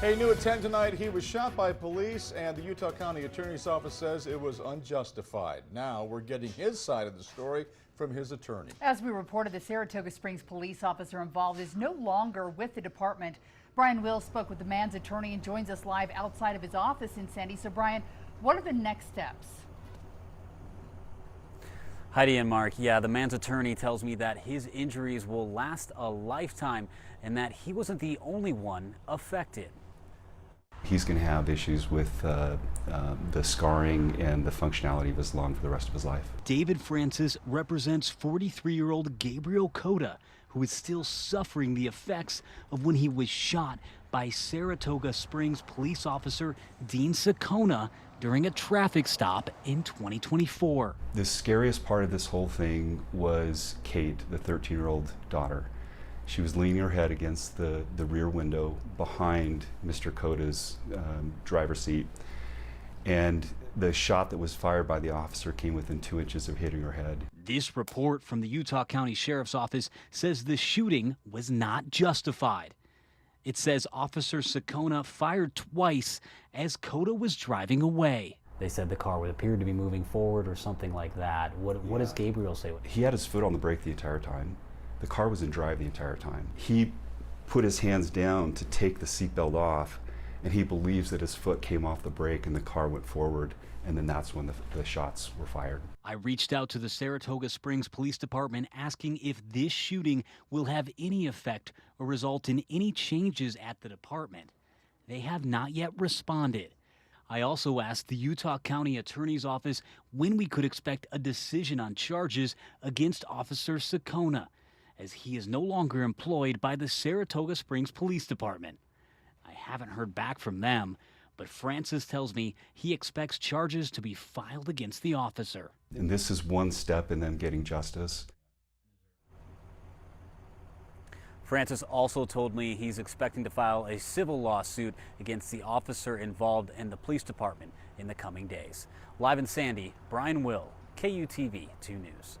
Hey, new at 10 tonight, he was shot by police and the Utah County Attorney's Office says it was unjustified. Now we're getting his side of the story from his attorney. As we reported, the Saratoga Springs police officer involved is no longer with the department. Brian Will spoke with the man's attorney and joins us live outside of his office in Sandy. So Brian, what are the next steps? Heidi and Mark, yeah, the man's attorney tells me that his injuries will last a lifetime and that he wasn't the only one affected. He's going to have issues with the scarring and the functionality of his lung for the rest of his life. David Francis represents 43-year-old Gabriel Cota, who is still suffering the effects of when he was shot by Saratoga Springs police officer Dean Sekona during a traffic stop in 2024. The scariest part of this whole thing was Kate, the 13-year-old daughter. She was leaning her head against the rear window behind Mr. Cota's driver's seat, and the shot that was fired by the officer came within 2 inches of hitting her head. This report from the Utah County Sheriff's Office says the shooting was not justified. It says Officer Sekona fired twice as Cota was driving away. They said the car would appear to be moving forward or something like that. What does Gabriel say? He had his foot on the brake the entire time. The car was in drive the entire time. He put his hands down to take the seatbelt off, and he believes that his foot came off the brake and the car went forward, and then that's when the shots were fired. I reached out to the Saratoga Springs Police Department asking if this shooting will have any effect or result in any changes at the department. They have not yet responded. I also asked the Utah County Attorney's Office when we could expect a decision on charges against Officer Sekona, as he is no longer employed by the Saratoga Springs Police Department. I haven't heard back from them, but Francis tells me he expects charges to be filed against the officer. And this is one step in them getting justice. Francis also told me he's expecting to file a civil lawsuit against the officer involved in the police department in the coming days. Live in Sandy, Brian Will, KUTV 2 News.